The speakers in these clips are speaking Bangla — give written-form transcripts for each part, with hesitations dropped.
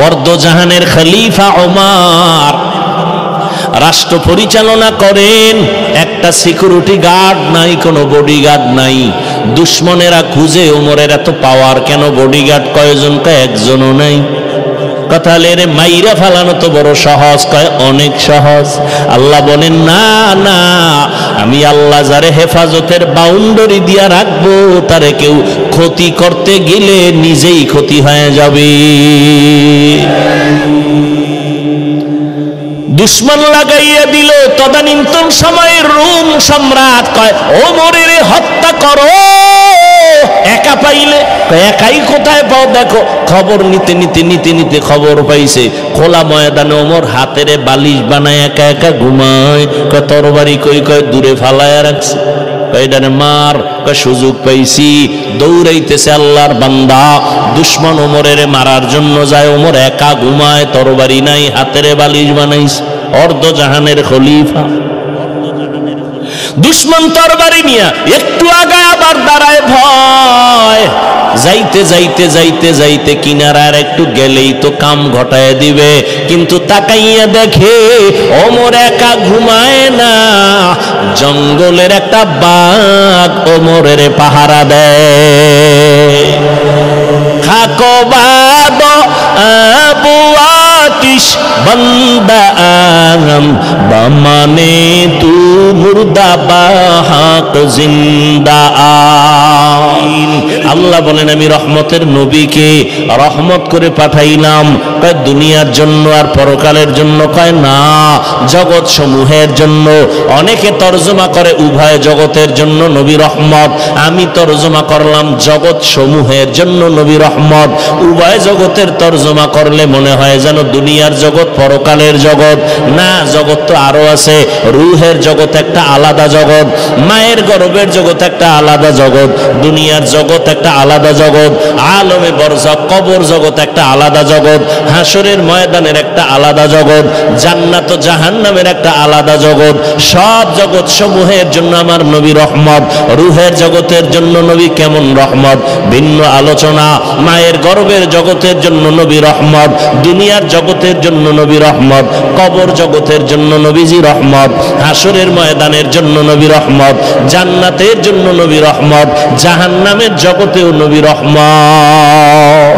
অর্ধজাহানের খলিফা ওমর রাষ্ট্র পরিচালনা করেন, একটা সিকিউরিটি গার্ড নাই, কোনো বডিগার্ড নাই। দুশ্মনেরা খুঁজে ওমরের এত পাওয়ার কেন, বডিগার্ড কয়জন? কয় একজনও নাই। কথা রে মাইরা ফালানো তো বড় সহজ, কয় অনেক সহজ। আল্লাহ বলেন না না, আমি আল্লাহ যারে হেফাজতের বাউন্ডারি দিয়া রাখবো তারে কেউ ক্ষতি করতে গেলে নিজেই ক্ষতি হয়ে যাবে। দুশ্মন লাগাইয়া দিল। তদানীন্তন সময়ের রোম সম্রাট কয় ওমরের হত্যা করো, একা পাইলে। একাই কোথায় পাও? দেখো খবর নিতে নিতে নিতে নিতে খবর পাইছে খোলা ময়দানে ওমর হাতের বালিশ বানায় একা একা ঘুমায়। তরবারি কই? কয় দূরে ফালায়া রাখছে। কয়ডারে মার। কয় সুযোগ পাইছি। দৌড়াইতেছে আল্লাহর বান্দা, দুশ্মন ওমরের মারার জন্য যায়। ওমর একা ঘুমায়, তরবারি নাই, হাতের বালিশ বানাইছে। অর্ধজাহানের খলিফা। দুশ্মন তরবারি নিয়া একটু আগায় আবার দাঁড়ায় ভয়। যাইতে যাইতে যাইতে যাইতে কিনারার একটু গেলেই তো কাম ঘটায় দিবে, কিন্তু তাকাইয়া দেখে ওমর একা ঘুমায় না, জঙ্গলের একটা বাঘ ওমরের পাহারা দেয়। খাকবাদ আবু আতিশ বন্দা আম বামানে তু মুর্দা বাহাক জিন্দা। আল্লাহ বলেন আমি রহমতের নবীকে রহমত করে পাঠাইলাম। কয় দুনিয়ার জন্য আর পরকালের জন্য? কয় না, জগৎ সমূহের জন্য। অনেকে তর্জমা করে উভয় জগতের জন্য নবী রহমত, আমি তর্জমা করলাম জগৎ সমূহের জন্য নবী রহমত। উভয় জগতের তর্জমা করলে মনে হয় যেন দুনিয়ার জগৎ পরকালের জগৎ। না, জগৎ তো আরো আছে। রুহের জগৎ একটা আলাদা জগৎ, মায়ের গর্ভের জগৎ একটা আলাদা জগৎ, দুনিয়ার জগৎ একটা আলাদা জগৎ, আলমে বরজাখ কবর জগৎ একটা আলাদা জগৎ, হাসরের ময়দানের একটা আলাদা জগৎ, জান্নাত ও জাহান্নামের একটা আলাদা জগৎ। সব জগৎ সমূহের জন্য আমার নবী রহমত। রুহের জগতের জন্য নবী কেমন রহমত, ভিন্ন আলোচনা। মায়ের গর্ভের জগতের জন্য নবী রহমত, দুনিয়ার জগতের জন্য নবী রহমত, কবর জগতের জন্য নবীজি রহমত, হাসরের ময়দানের জন্য নবী রহমত, জান্নাতের জন্য নবী রহমত, জাহান্নামের জগতেও নবী রহমত।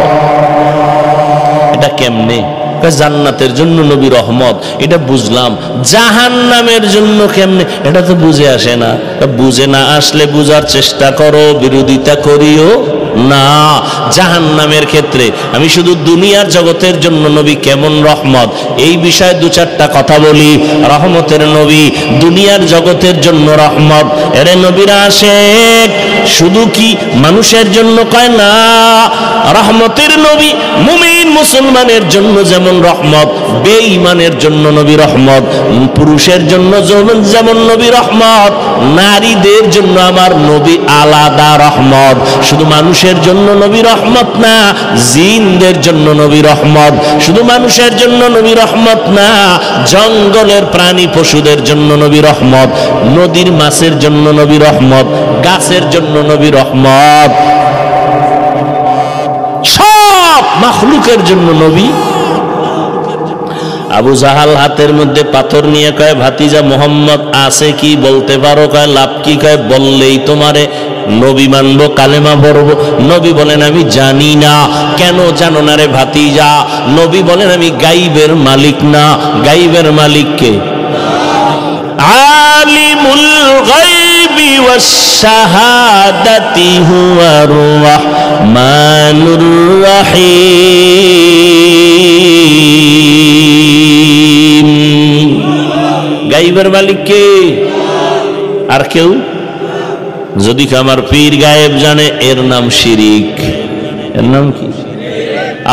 এটা কেমনে? জান্নাতের জন্য নবী রহমত, এটা বুঝলাম। জাহান্নামের জন্য কেমনে? এটা তো বুঝে আসে না। বুঝে না আসলে বুঝার চেষ্টা করো, বিরোধিতা করিও না। জাহান্নামের ক্ষেত্রে আমি শুধু দুনিয়ার জগতের জন্য নবী কেমন রহমত এই বিষয়ে দু চারটা কথা বলি। রহমতের নবী, দুনিয়ার জগতের জন্য রহমত। এরে নবীরা আশেক শুধু কি মানুষের জন্য? কয় না, রহমতের নবী মুমিন মুসলমানের জন্য যেমন রহমত, বেঈমানের জন্য নবী রহমত। পুরুষের জন্য যেমন নবী রহমত, নারীদের জন্য আমার নবী আলাদা রহমত। শুধু মানুষের জন্য নবী রহমত না, জিনদের জন্য নবী রহমত। শুধু মানুষের জন্য নবী রহমত না, জঙ্গলের প্রাণী পশুদের জন্য নবী রহমত, নদীর মাছের জন্য নবী রহমত, গাছের জন্য নবী রহমত, সব মাখলুকের জন্য নবী। আবু জাহাল হাতের মধ্যে পাথর নিয়ে কয় ভাতিজা মোহাম্মদ আছে কি বলতে পারো? কয় লাভ কি? কয় বললেই তোমারে নবী মানবো, কালেমা পড়বো। নবী বলেন আমি জানি না। কেন জানো না রে ভাতিজা? নবী বলেন আমি গাইবের মালিক না। গাইবের মালিক কে? আলিমুল গাইবি ওয়াস শাহাদাতি হুয়ার রাহমানুর রহিম। গাইবের মালিক কে? আর কেউ? যদি আমার পীর গায়েব জানে, এর নাম শিরিক। এর নাম কি?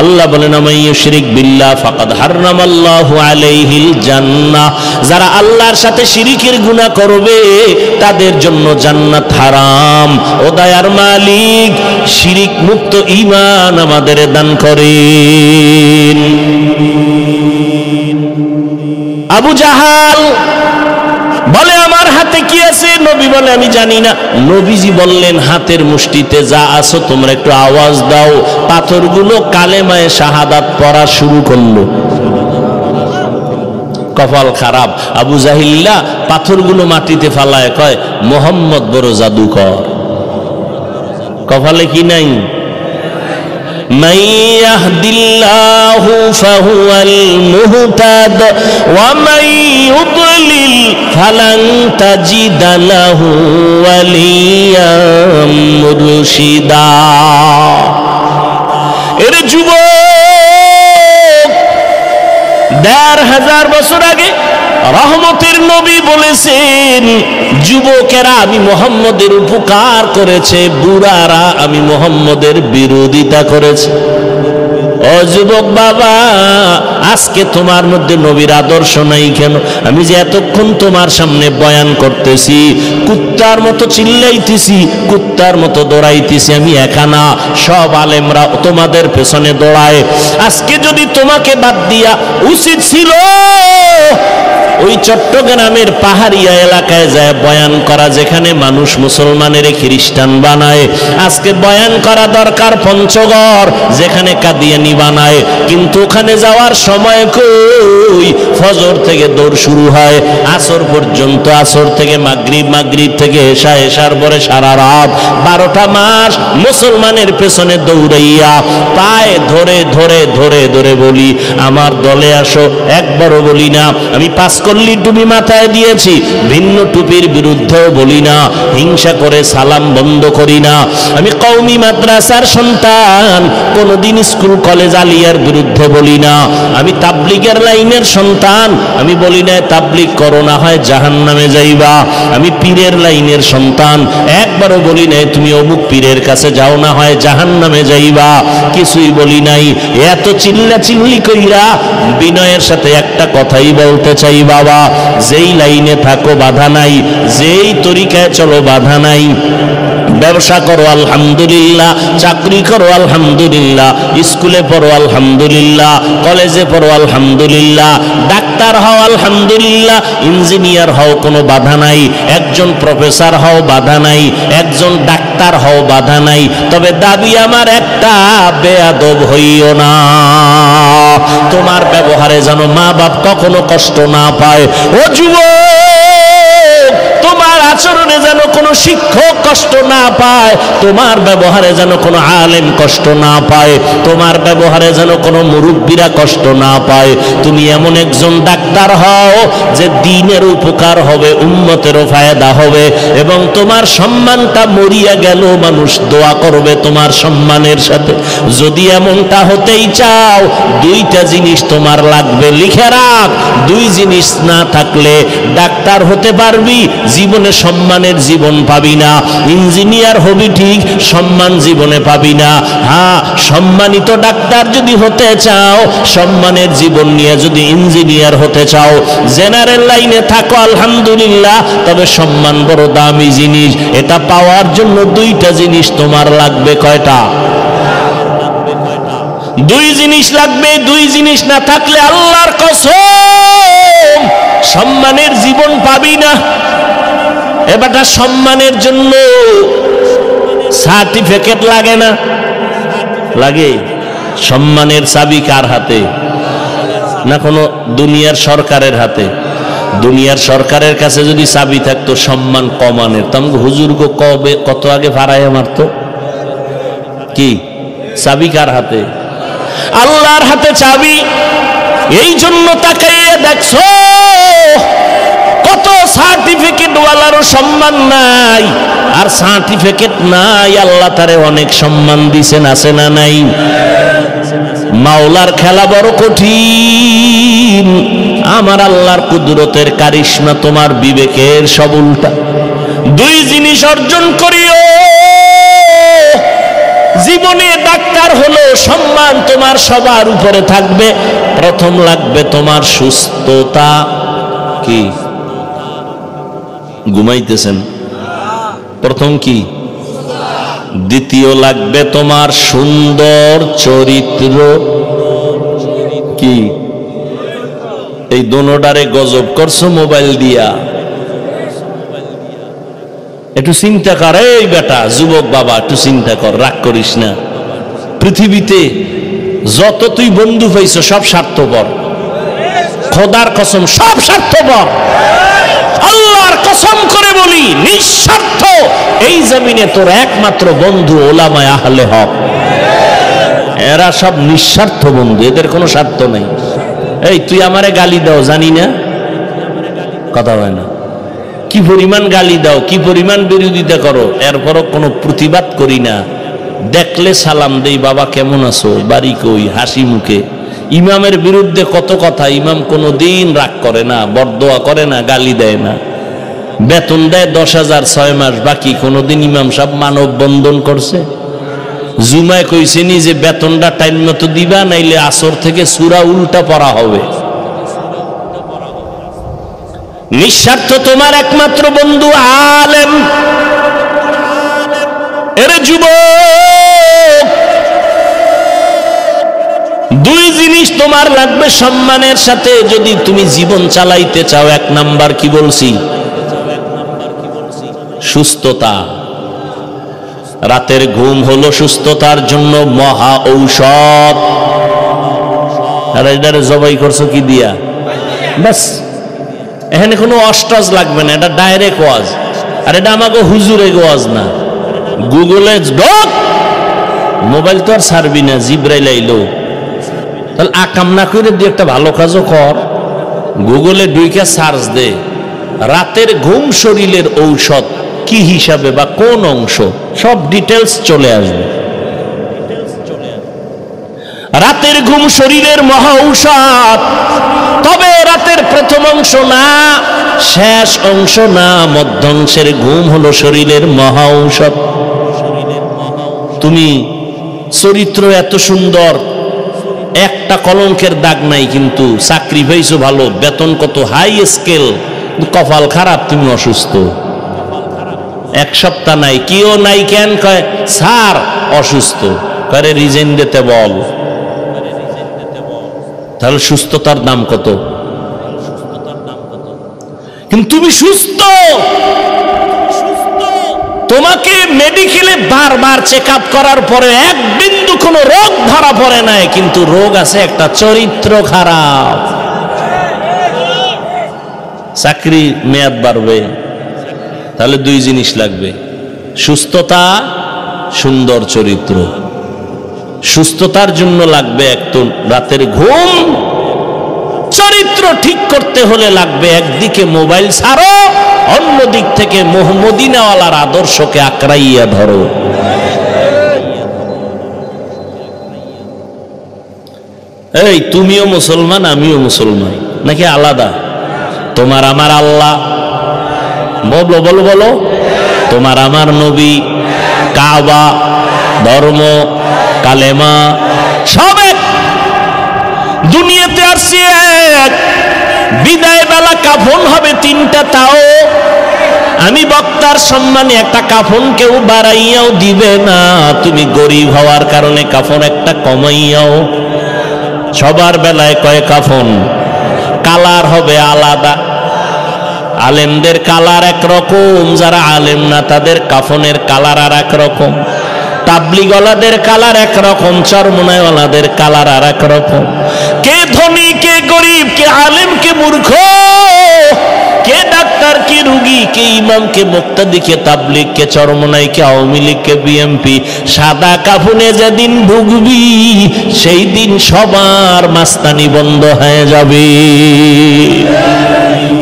আল্লাহ বলেন আমাইয়ুশরিক বিল্লাহ ফাকাদ হারামাল্লাহু আলাইহিল জান্নাহ। যারা আল্লাহর সাথে শিরিকের গুনাহ করবে তাদের জন্য জান্নাত হারাম। ও দয়ার মালিক, শিরিক মুক্ত ঈমান আমাদের দান করেন। আবু জাহাল বলে আমার হাতে হাতে কি আছে? নবী বলে আমি জানি না। নবীজি বললেন হাতের মুষ্টিতে যা আছো তোমরা একটু আওয়াজ দাও। পাথরগুলো কালেমায়ে শাহাদাত পড়া শুরু করলো। কপাল খারাপ, আবু জাহিল্লা পাথরগুলো মাটিতে ফালায় কয় মোহাম্মদ বড় জাদুকর। কপালে কি নাই? মান ইয়াহদিল্লাহু ফাহুয়াল মুহতাদ ওয়া মান ইউদ্লিল ফালান তাজিদা লাহু ওয়ালিয়াম মুরশিদা। এর যুবক, ১৫০০ বছর আগে রহমতের নবী বলেছেন যুবকেরা আমি মুহাম্মদের উপকার করেছে, বুড়ারা আমি মুহাম্মদের বিরোধিতা করেছে। ও যুবক বাবা, আজকে তোমার মধ্যে নবীর আদর্শ নাই কেন? আমি যে এতক্ষণ তোমার সামনে বয়ান করতেছি, কুত্তার মতো চিল্লাইতেছি, কুত্তার মতো দৌড়াইতেছি, আমি একা না, সব আলেমরা তোমাদের পেছনে দৌড়ায়। আজকে যদি তোমাকে বাদ দিয়া উচিত ছিল ওই চট্টগ্রামের পাহাড়িয়া এলাকায় যায় বয়ান করা, যেখানে মানুষ মুসলমানের খ্রিস্টান বানায়। আজকে বয়ান করা দরকার পঞ্চগড়, যেখানে কাদিয়ানি বানায়। কিন্তু ওখানে যাওয়ার সময় কই? ফজর থেকে দৌড় শুরু হয় আসর পর্যন্ত, আসর থেকে মাগরিব, মাগরিব থেকে এশা, এশার পরে সারা রাত 12টা মাস মুসলমানের পেছনে দৌড়াইয়া পায়ে ধরে ধরে ধরে ধরে বলি আমার দলে আসো। একবারও বলি না আমি 5 কল্লি টুপি মাথায় দিয়েছি, ভিন্ন টুপির বিরুদ্ধেও বলি না, হিংসা করে সালাম বন্ধ করি না। আমি কওমি মাদ্রাসার সন্তান, কোনদিন স্কুল কলেজ আলিয়ার বিরুদ্ধে বলি না। আমি তাবলিগের লাইনের সন্তান, আমি বলি না তাবলিগ করো না হয় জাহান্নামে যাইবা। আমি পীরের লাইনের সন্তান, একবারও বলি নাই তুমি অমুক পীরের কাছে যাও না হয় জাহান্নামে যাইবা। কিছুই বলি নাই। এত চিল্লা চিল্লি কইরা বিনয়ের সাথে একটা কথাই বলতে চাই বাবা, যেই লাইনে থাকো বাধা নাই, যেই তরিকায় চলো বাধা নাই। ব্যবসা করো আলহামদুলিল্লাহ, চাকরি করো আলহামদুলিল্লাহ, স্কুলে পড়ো আলহামদুলিল্লাহ, কলেজে পড়ো আলহামদুলিল্লাহ, ডাক্তার হও আলহামদুলিল্লাহ, ইঞ্জিনিয়ার হও কোনো বাধা নাই, একজন প্রফেসর হও বাধা নাই, একজন ডাক্তার হও বাধা নাই। তবে দাবি আমার একটা, বেয়াদব হইও না। তোমার ব্যবহারে যেন মা বাপ কখনো কষ্ট না পায়। ও যুবক, তোমার আচরণে যেন কোনো শিক্ষক কষ্ট না পায়, তোমার ব্যবহারে যেন কোনো আলেম কষ্ট না পায়, তোমার ব্যবহারে যেন কোনো মুরব্বীরা কষ্ট না পায়। তুমি এমন একজন ডাক্তার হও যে দিনের উপকার হবে, উম্মতেরও ফায়দা হবে, এবং তোমার সম্মানটা মরিয়া গেল মানুষ দোয়া করবে তোমার সম্মানের সাথে। যদি এমনটা হতেই চাও, 2টা জিনিস তোমার লাগবে, লিখে রাখ। 2 জিনিস না থাকলে ডাক্তার হতে পারবি, জীবনে সম্মানের জীবন পাবি না। ইঞ্জিনিয়ার হবি ঠিক, সম্মান জীবনে পাবি না। হ্যাঁ, সম্মানিত ডাক্তার যদি হতে চাও, সম্মানের জীবন নিয়ে যদি ইঞ্জিনিয়ার হতে চাও, জেনারেল লাইনে থাকো আলহামদুলিল্লাহ, তবে সম্মান বড় দামি জিনিস। এটা পাওয়ার জন্য 2টা জিনিস তোমার লাগবে। কয়টা? 2 জিনিস লাগবে। 2 জিনিস না থাকলে আল্লাহর কসম সম্মানের জীবন পাবি না। এবারটা সম্মানের জন্য সার্টিফিকেট লাগে না? লাগে। সম্মানের চাবি কার হাতে? না কোনো দুনিয়ার সরকারের হাতে? দুনিয়ার সরকারের কাছে যদি চাবি থাকতো সম্মান কমানের, তো আমাকে হুজুরকে কত আগে ভাড়ায় মারতো। কি চাবি কার হাতে? আল্লাহর হাতে চাবি। এই জন্য তাকাইয়ে দেখছো কত সার্টিফিকেট ওয়ালারও সম্মান নাই, আর সার্টিফিকেট নাই আল্লাহ তারে অনেক সম্মান দিছেন, আছে না নাই? মাওলার খেলা বড় কঠিন। আমার আল্লাহর কুদরতের কারিশমা তোমার বিবেকের সব উল্টা। 2 জিনিস অর্জন করিও। জীবনে ডাক্তার হলো সম্মান তোমার সবার উপরে থাকবে। প্রথম লাগবে তোমার সুস্থতা। কি ঘুমাইতেছেন? প্রথম কি? দ্বিতীয় লাগবে তোমার সুন্দর চরিত্র। কি এই দোনোটারে গজব করছো মোবাইল দিয়া। একটু চিন্তা কর, এই বেটা যুবক বাবা, একটু চিন্তা কর, রাগ করিস না। পৃথিবীতে যত তুই বন্ধু পাইছ সব স্বার্থপর, খোদার কসম সব স্বার্থপর। আল্লাহর কসম করে বলি, নিঃস্বার্থ এই জমিনে তোর একমাত্র বন্ধু ওলামায়ে আহলে হক। এরা সব নিঃস্বার্থ বন্ধু, এদের কোনো স্বার্থ নেই। এই তুই আমারে গালি দাও জানি না, কথা হয় না, কি পরিমাণ গালি দাও, কি পরিমাণ বিরোধিতা করো, এরপরও কোনো প্রতিবাদ করি না। দেখলে সালাম দেই, বাবা কেমন আছো, বাড়ি কই, হাসি মুখে। ইমামের বিরুদ্ধে কত কথা, ইমাম কোনো দিন রাগ করে না, বরদোয়া করে না, গালি দেয় না। বেতন দেয় 10,000 6 মাস বাকি, কোনোদিন ইমাম সাহেব মানব বন্ধন করছে? জুমায় কইছেনি যে বেতনটা টাইম মতো দিবা, নাইলে আসর থেকে সূরা উল্টা পড়া হবে। নিঃস্বার্থ তোমার একমাত্র বন্ধু আলেম। এরে যুবক, দুই জিনিস তোমার লাগবে সম্মানের সাথে যদি তুমি জীবন চালাইতে চাও। এক নাম্বার কি বলছি? সুস্থতা। রাতের ঘুম হলো সুস্থতার জন্য মহা ঔষধ। আর এটারে জবাই করছো কি দিয়া? বাস, এখানে কোনো অস্টাজ লাগবে না, এটা ডাইরেক্ট ওয়াজ। আর এটা আমাকে হুজুরে ওয়াজ না, গুগলে ঢোক, মোবাইল তো আর ছাড়বি না, জিব্রাইল আইলো। তাহলে আকাম না করে দিয়ে একটা ভালো কাজও কর, গুগলে ঢুইকা সার্চ দে রাতের ঘুম শরীরের ঔষধ কি হিসাবে বা কোন অংশ, সব ডিটেলস চলে আসবে। রাতের ঘুম শরীরের মহা ঔষধ, তবে রাতের প্রথম অংশ না, শেষ অংশ না, মধ্যাংশের ঘুম হলো শরীরের মহা ঔষধ। তুমি চরিত্র এত সুন্দর, একটা কলঙ্কের দাগ নাই, কিন্তু চাকরি পাইছো ভালো, বেতন কত হাই স্কেল, কপাল খারাপ, তুমি অসুস্থ। এক সপ্তাহ নাই, কেউ নাই, কেন কয় স্যার অসুস্থ, করে রিজাইন দিতে বল। তাহলে সুস্থতার দাম কত? কিন্তু তুমি সুস্থ, তোমাকে মেডিকেলে বারবার চেক আপ করার পরে এক বিন্দু কোনো রোগ ধরা পড়ে নাই, কিন্তু রোগ আছে একটা, চরিত্র খারাপ। চাকরি মেয়াদ বাড়বে, তাহলে দুই জিনিস লাগবে, সুস্থতা, সুন্দর চরিত্র। সুস্থতার জন্য লাগবে একটু রাতের ঘুম, চরিত্র ঠিক করতে হলে লাগবে একদিকে মোবাইল ছাড়ো, অন্য দিক থেকে মদিনাওয়ালার আদর্শকে আঁকড়াইয়া ধরো। এই তুমিও মুসলমান, আমিও মুসলমান, নাকি আলাদা? তোমার আমার আল্লাহ, বলো বলো বলো, তোমার আমার নবী, কাবা, ধর্ম, কালেমা, সব এক। দুনিয়াতে আসছি এক, বিদায় বেলা কাফন হবে তিনটা, তাও আমি বক্তার সম্মানে একটা কাফন কেউ বাড়াইয়াও দিবে না। তুমি গরিব হওয়ার কারণে কাফন একটা কমাইয়াও, সবার বেলায় কয় কাফন, কালার হবে আলাদা। আলেমদের কালার একরকম, যারা আলেম না তাদের কাফনের কালার আর একরকম। তাবলিগওয়ালাদের কালার একরকম, চরমনাইওয়ালাদের কালার আর একরকম। কে ধনী, কে গরিব, কে আলেম, কে মূর্খ, কে ডাক্তার, কে রুগী, কে ইমাম, কে মুক্তাদি, কে তাবলিগ, কে চরমনাই, কে আওয়ামী লীগ, কে বিএমপি। সাদা কাফনে যেদিন ভুগবি সেই দিন সবার মাস্তানি বন্ধ হয়ে যাবে।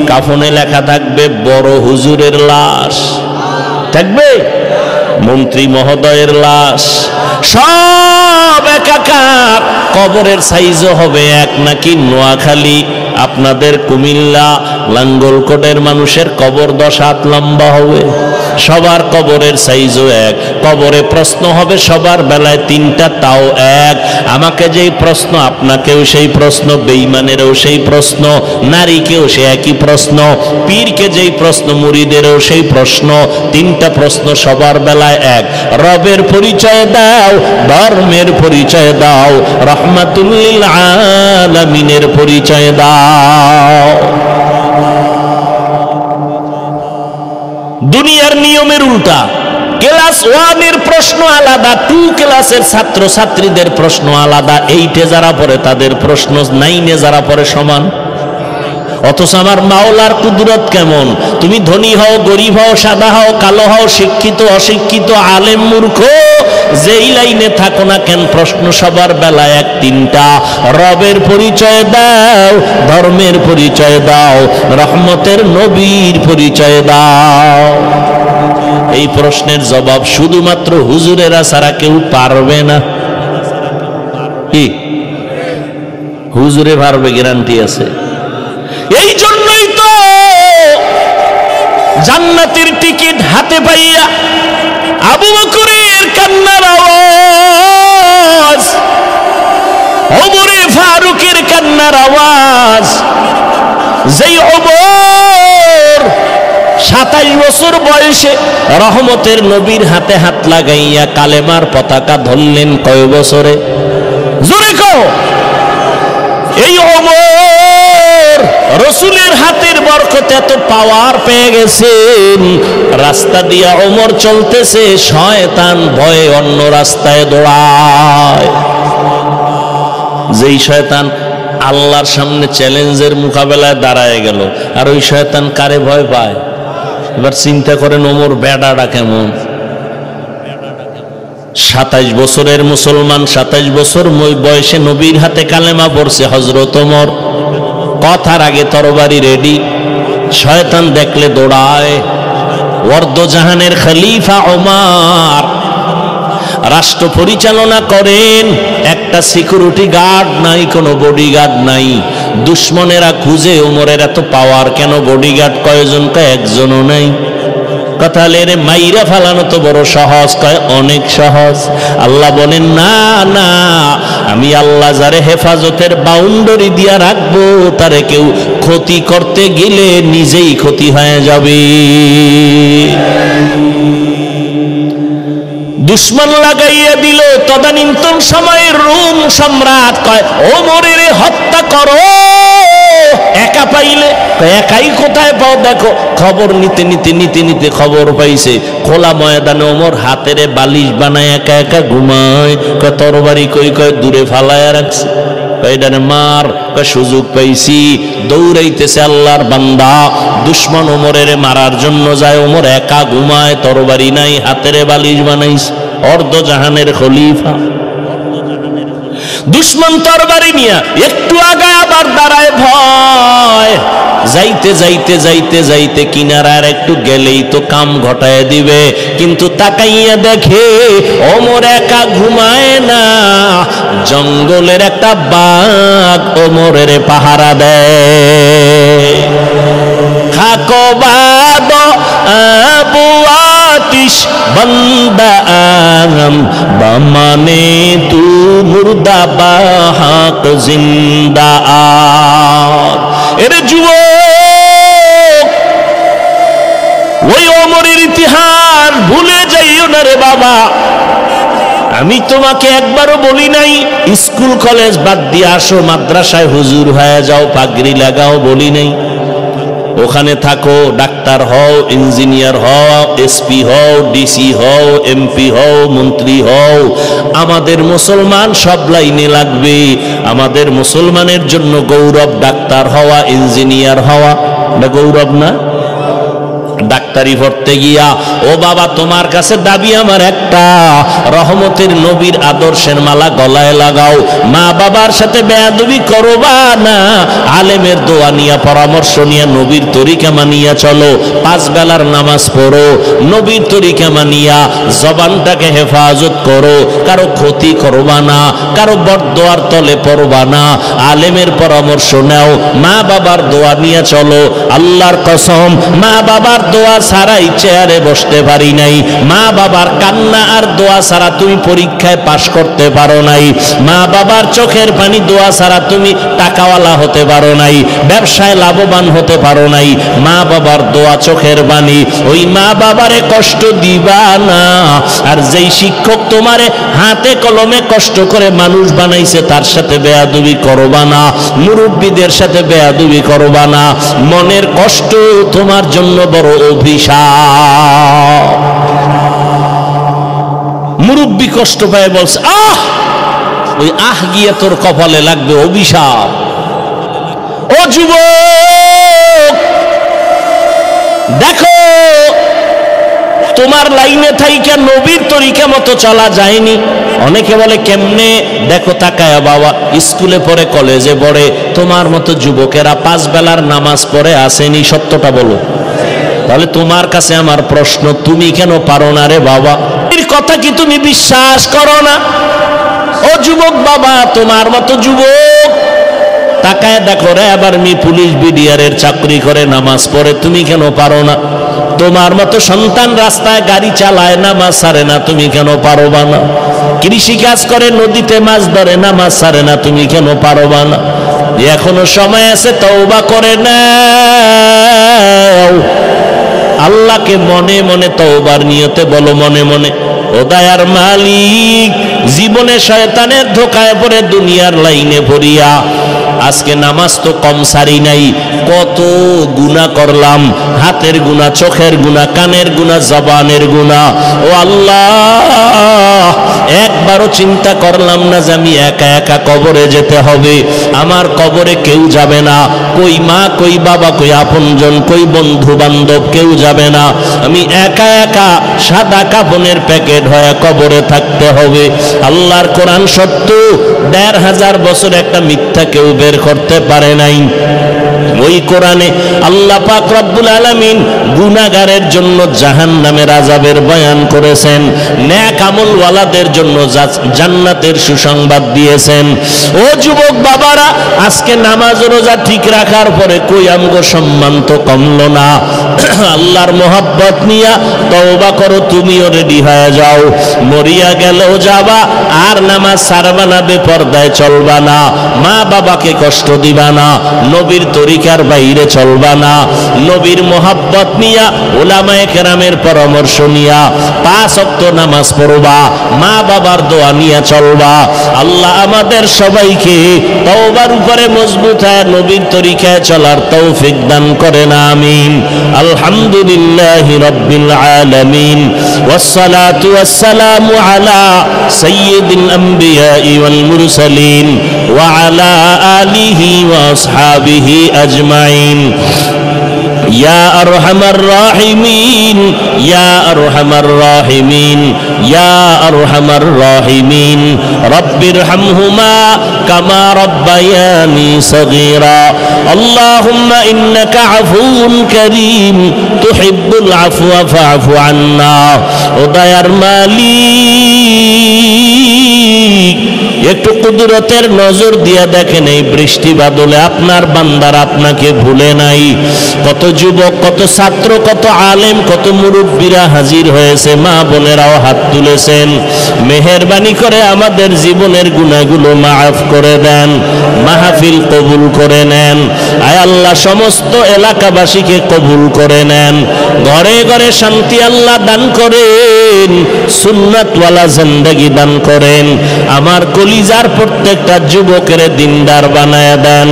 কাফনে লেখা থাকবে বড় হুজুরের লাশ, থাকবে মন্ত্রী মহোদয়ের লাশ, সব একাকার। কবরের সাইজও হবে এক, নাকি নোয়াখালী, আপনাদের কুমিল্লা, লাঙ্গলকোটের মানুষের কবর 10 হাত লম্বা হবে, সবার কবরের সাইজও এক। কবরে প্রশ্ন হবে সবার বেলায় 3টা, তাও এক। আমাকে যেই প্রশ্ন আপনাকেও সেই প্রশ্ন, বেঈমানেরও সেই প্রশ্ন, নারীকেও সে একই প্রশ্ন, পীরকে যেই প্রশ্ন মুরিদেরও সেই প্রশ্ন। 3টা প্রশ্ন সবার বেলায় এক। রবের পরিচয় দাও, ধর্মের পরিচয় দাও, রহমাতুল লিল আলামিনের পরিচয় দাও। দুনিয়ার নিয়মের উল্টা। ক্লাস 1 এর প্রশ্ন আলাদা, 2 ক্লাসের ছাত্র ছাত্রীদের প্রশ্ন আলাদা, 8-এ যারা পড়ে তাদের প্রশ্ন 9-এ যারা পড়ে সমান। অথচ আমার মাওলার কুদরত কেমন! তুমি ধনী হও, গরিব হও, সাদা হও, কালো হও, শিক্ষিত অশিক্ষিত, আলেম মূর্খ, যেই লাইনে থাকো না কেন, প্রশ্ন সবার বেলায় এক তিনটা। রবের পরিচয় দাও, ধর্মের পরিচয় দাও, রহমতের নবীর পরিচয় দাও। এই প্রশ্নের জবাব শুধুমাত্র হুজুরেরা ছাড়া কেউ পারবে না। কি হুজুরে পারবে? গ্যারান্টি আছে। এই জন্যই তো জান্নাতের টিকিট হাতে পাইয়া আবু বকরের কান্নার আওয়াজ, ওমরে ফারুকের কান্নার আওয়াজ, যেই ওমর 27 বছর বয়সে রহমতের নবীর হাতে হাত লাগাইয়া কালেমার পতাকা ধরলেন কয় বছরে? জোরে কও। এই ওমর রসুলের হাতের বরকতে এত পাওয়ার পেয়ে গেছেন, রাস্তা দিয়া ওমর চলতেছে, শয়তান ভয়ে অন্য রাস্তায় দৌড়ায়। যেই শয়তান আল্লাহর সামনে চ্যালেঞ্জের মোকাবেলায় দাঁড়ায় গেল, আর ওই শয়তান কারে ভয় পায়? এবার চিন্তা করেন ওমর বেডাটা কেমন। 27 বছরের মুসলমান, 27 বছর বয়সে নবীর হাতে কালেমা পড়ছে হযরত ওমর। কথার আগে তরবারি রেডি, শয়তান দেখলে দৌড়ায়। ওয়ার্দজাহানের খলিফা ওমর রাষ্ট্র পরিচালনা করেন, একটা সিকিউরিটি গার্ড নাই, কোনো বডিগার্ড নাই। দুশ্মনেরা খুঁজে ওমরের এত পাওয়ার কেন, বডিগার্ড কয়জন? কয় একজনও নাই। কথা রে মাইরা ফালানো তো বড় সহজ, কয় অনেক সহজ। আল্লাহ বলেন না না, আমি আল্লাহ যারে হেফাজতের বাউন্ডারি দিয়া রাখবো, তারে কেউ ক্ষতি করতে গেলে নিজেই ক্ষতি হয়ে যাবে। দুশ্মন লাগাইয়া দিল। তদানীন্তন সময়ের রোম সম্রাট কয় ওমরের হত্যা করো। একা পাইলে একাই কোথায় পাও? দেখো খবর নিতে নিতে নিতে নিতে খবর পাইছে খোলা ময়দানে ওমর হাতেরে বালিশ বানায় একা একা ঘুমায়। কয় তরবারি কই? কয় দূরে ফালায়া রাখছে। এটারে মার। কয় সুযোগ পাইছি। দৌড়াইতেছে আল্লাহর বান্দা, দুশ্মন ওমরের মারার জন্য যায়। ওমর একা ঘুমায়, তরবারি নাই, হাতেরে বালিশ বানাইছে। অর্ধজাহানের খলিফা। দুশ্মন তরবারি নিয়া একটু আগায় আবার দাঁড়ায় ভয়। যাইতে যাইতে যাইতে যাইতে কিনারার একটু গেলেই তো কাম ঘটায় দিবে, কিন্তু তাকাইয়া দেখে ওমর একা ঘুমায় না, জঙ্গলের একটা বাঘ ওমরের পাহারা দেয়। খাকো বাদ আবু আতিশ বন্দা আম বামানে তু মুর্দা বাহাক জিন্দা আর। এরে যুবক, ওই ওমরের ইতিহাস ভুলে যাইও না রে বাবা। আমি তোমাকে একবারও বলি নাই স্কুল কলেজ বাদ দিয়ে আসো, মাদ্রাসায় হুজুর হয়ে যাও, পাগড়ি লাগাও, বলি নাই। ওখানে থাকো, ডাক্তার হও, ইঞ্জিনিয়ার হও, এসপি হও, ডিসি হও, এমপি হও, মন্ত্রী হও। আমাদের মুসলমান সব লাইনে লাগবে। আমাদের মুসলমানের জন্য গৌরব ডাক্তার হওয়া, ইঞ্জিনিয়ার হওয়া। এটা গৌরব না? ডাক্তারি পড়তে গিয়া ও বাবা তোমার কাছে দাবি আমার একটা, রহমতের নবীর আদর্শের মালা গলায় লাগাও। মা বাবার সাথে বেয়াদবি করবা না, আলেমের দোয়া নিয়া পরামর্শ নিয়া নবীর তরিকা মানিয়া চলো। 5 বেলার নামাজ পড়ো, নবীর তরিকা মানিয়া জবানটাকে হেফাজত করো। কারো ক্ষতি করবা না, কারো বরদোয়ার তলে পড়বা না, আলেমের পরামর্শ নাও, মা বাবার দোয়া নিয়ে চলো। আল্লাহর কসম, মা বাবার দোয়া ছাড়াই চেয়ারে বসতে পারি নাই। মা বাবার কান্না আর দোয়া ছাড়া তুমি পরীক্ষায় পাশ করতে পারো নাই। মা বাবার চোখের পানি দোয়া ছাড়া তুমি টাকাওয়ালা হতে পারো নাই, ব্যবসায় লাভবান হতে পারো নাই। মা বাবার দোয়া চোখের পানি। ওই মা বাবারে কষ্ট দিবা না। আর যেই শিক্ষক তোমারে হাতে কলমে কষ্ট করে মানুষ বানাইছে তার সাথে বেয়াদবি করবা না, মুরব্বীদের সাথে বেয়াদবি করবা না। মনের কষ্ট তোমার জন্য বড় অভিশাপ। মুরব্বী কষ্ট পায় বলছে, ওই গিয়ে তোর কপালে লাগবে অভিশাপ। ও যুবক, দেখো তোমার লাইনে থাইকা নবীর তরিকা মতো চলা যায়নি। অনেকে বলে কেমনে? দেখো তাকায়া বাবা, স্কুলে পড়ে, কলেজে পড়ে, তোমার মতো যুবকেরা 5 বেলার নামাজ পড়ে আসেনি, সত্যটা বলো। তাহলে তোমার কাছে আমার প্রশ্ন, তুমি কেন পারো না রে বাবা? এর কথা কি তুমি বিশ্বাস করো না? ও যুবক বাবা, তোমার মতো যুবক তাকায় দেখো রে, আবার পুলিশ বিডিআরের চাকরি করে, নামাজ পড়ে, তুমি কেন পারো না? তোমার মতো সন্তান রাস্তায় গাড়ি চালায়, নামাজ ছাড়ে না, তুমি কেন পারবা না? কৃষি কাজ করে, নদীতে মাছ ধরে, নামাজ ছাড়ে না, তুমি কেন পারবা না? এখনো সময় আছে, তওবা করে নাও। আল্লাহকে মনে মনে তওবার নিয়তে বলো, মনে মনে, ও দয়ার মালিক, জীবনে শয়তানের ধোকায় পড়ে দুনিয়ার লাইনে ভরিয়া আজকে নামাজ তো কম সারি নাই, কত গুনাহ করলাম, হাতের গুনাহ, চোখের গুনাহ, কানের গুনাহ, জবানের গুনাহ। ও আল্লাহ, একবারও চিন্তা করলাম না যে আমি একা একা কবরে যেতে হবে। আমার কবরে কেউ যাবে না, কই মা, কই বাবা, কই আপনজন, কই বন্ধু বান্ধব, কেউ যাবে না। আমি একা একা সাদা কাফনের প্যাকেট হয়ে কবরে থাকতে হবে। আল্লাহর কোরআন সত্য, ১৫০০ বছর একটা মিথ্যা কেউ বের করতে পারে নাই। ওই কোরআনে আল্লাহ পাক রব্বুল আলামিন গুনাহগারের জন্য জাহান্নামের আযাবের বয়ান করেছেন, নেক আমলওয়ালাদের জন্য জান্নাতের সুসংবাদ দিয়েছেন। ও যুবক বাবারা, আজকে নামাজ রোজা ঠিক রাখার পরে কই আমগো সম্মান তো কমলো না। আল্লাহর মোহাব্বত নিয়া তওবা করো, তুমিও রেডি হয়ে যাও। মরিয়া গেলেও যাবা, আর নামাজ ছাড়বা না, বেপরদায় চলবা না, মা বাবাকে কষ্ট দিবা না, নবীর তরিকার বাইরে চলবা না, নবীর মোহাব্বত নিয়া, উলামায়ে কেরামের পরামর্শ নিয়া 5 ওয়াক্ত নামাজ পড়বা, মা বাবার দোয়া নিয়ে চলবা। আল্লাহ আমাদের সবাইকে তওবার উপরে মজবুত হয়ে নবীর তরিকায় চলার তৌফিক দান করেন, আমিন। আলহামদুলিল্লাহি রাব্বিল আলামিন, ওয়াসসালাতু ওয়াসসালামু আলা সাইয়্যিদিল আমবিয়াই ওয়াল মুরসালিন ওয়া আলা আলিহি ওয়া আসহাবিহি আজমাইন। ইয়া আরহামার রাহিমিন, ইয়া আরহামার রাহিমিন, ইয়া আরহামার রাহিমিন, রব্বিরহামহুমা কামা রব্বায়ানি সগীরা। আল্লাহুম্মা ইন্নাকা আফুউন কারীম তুহিব্বুল আফওয়া ফাআফু আন্না। ও দয়ার মালিক, একটু কুদরতের নজর দিয়া দেখেন, এই বৃষ্টি বাদলে আপনার বান্দার আপনাকে ভুলে নাই। কত যুবক, কত ছাত্র, কত আলেম, কত মুরব্বীরা হাজির হয়েছে, মা বোনেরাও হাত তুলেছেন। মেহেরবানি করে আমাদের জীবনের গুনাহগুলো মাফ করে দেন, মাহফিল কবুল করে নেন। আয় আল্লাহ, সমস্ত এলাকাবাসীকে কবুল করে নেন, ঘরে ঘরে শান্তি আল্লাহ দান করেন, সুন্নাতওয়ালা জিন্দেগি দান করেন। আমার কলিজার প্রত্যেকটা যুবকের দিনদার বানায় দেন,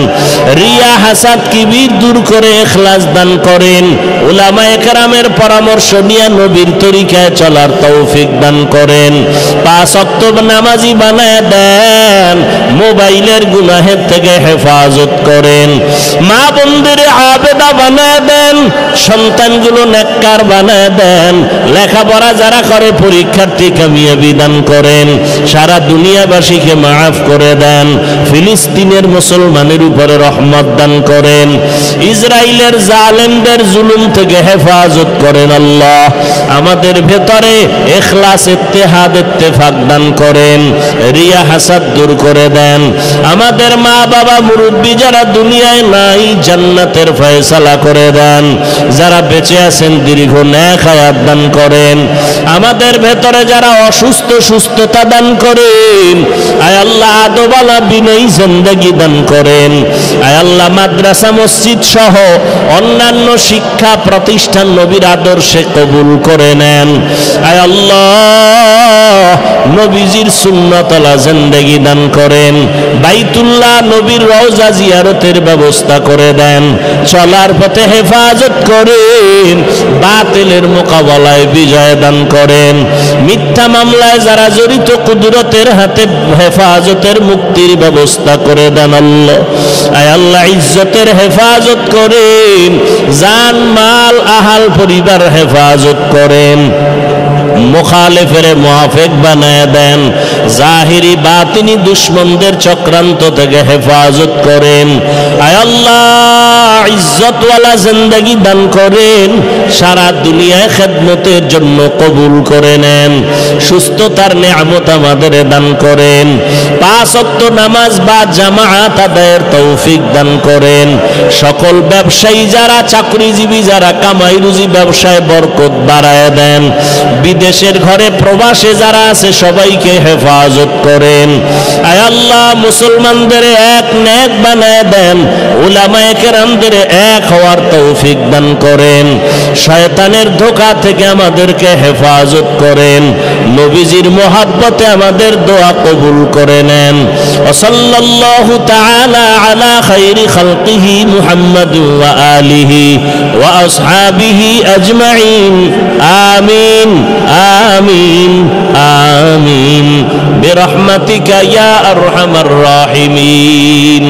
রিয়া হাসাদ কিবির দূর করে ইখলাস দান করেন, উলামায়ে কেরামের পরামর্শ নিয়ে নবীর তরিকায় চলার তৌফিক দান করেন। 5 ওয়াক্ত নামাজি বানায় দেন, মোবাইলের গুনাহের থেকে হেফাজত করেন, মা বোনদের আবেদা বানায় দেন, সন্তানগুলো নেককার বানায় দেন, লেখাপড়া যারা করে পরীক্ষার্থী কামিয়াবি দান করেন, সারা দুনিয়াবাসীকে মাফ করে দেন, ফিলিস্তিনের মুসলমানের উপরে রহমত দান করেন, ইসরায়েলের জালেমদের জুলুম থেকে হেফাজত করেন। আল্লাহ আমাদের ভেতরে ইখলাস, ইত্তেহাদ, ইত্তেফাক দান করেন, রিয়া হাসাদ দূর করে দেন। আমাদের মা বাবা মুরব্বী যারা দুনিয়ায় নাই, জান্নাতের ফয়সালা করে দেন। যারা বেঁচে আছেন দীর্ঘ নেক হায়াত দান করেন। আমাদের ভেতরে যারা অসুস্থ, সুস্থতা দান করেন। আয় আল্লাহ, আদবালা বিনয়ী জিন্দেগি দান করেন। আয় আল্লাহ, মাদ্রাসা মসজিদ সহ অন্যান্য শিক্ষা প্রতিষ্ঠান নবীর আদর্শে কবুল করে নেন। আয় আল্লাহ, নবীজির সুন্নতলা জিন্দেগি দান করেন। বাইতুল্লাহ নবীর রওজা জিয়ারতের ব্যবস্থা করে দেন। চলার পথে হেফাজত করেন, বাতিলের মোকাবেলায় বিজয় দান করেন। মিথ্যা মামলায় যারা জড়িত কুদরতের হাতে হেফাজতের মুক্তির ব্যবস্থা করে দেন আল্লাহ। আয় আল্লাহ ইজ্জতের হেফাজত করেন, জান মাল আহাল পরিবার হেফাজত করেন। মুখালেফের মুআফিক বানায় দেন। জাহিরি বাতিনি দুশমনদের চক্রান্ত থেকে হেফাজত করেন। আয় আল্লাহ ইজ্জতওয়ালা জিন্দেগি দান করেন, সারা দুনিয়ায় খেদমতের জন্য কবুল করে নেন। সুস্থতার নেয়ামত আমাদের দান করেন। 5 ওয়াক্ত নামাজ বা জামাআত আদায়ের তৌফিক দান করেন। সকল ব্যবসায়ী যারা, চাকরিজীবী যারা, কামাই রুজি ব্যবসায় বরকত বাড়ায় দেন। বিদেশের ঘরে প্রবাসে যারা আছে সবাইকে হেফাজত করেন। আয় আল্লাহ মুসলমানদের এক নেক বানায় দেন, উলামায়ে কেরামদের এক হওয়ার তৌফিক দান করেন। শয়তানের ধোঁকা থেকে আমাদেরকে হেফাজত করেন। নবীজির মোহাব্বতে আমাদের দোয়া কবুল করে নেন। সাল্লাল্লাহু তাআলা আলা খায়রি খালকিহি মুহাম্মাদ ওয়া আলিহি ওয়া আসহাবিহি আজমাইন। আমিন আমিন আমিন বিরহমাতিকা ইয়া আরহামার রাহিমিন।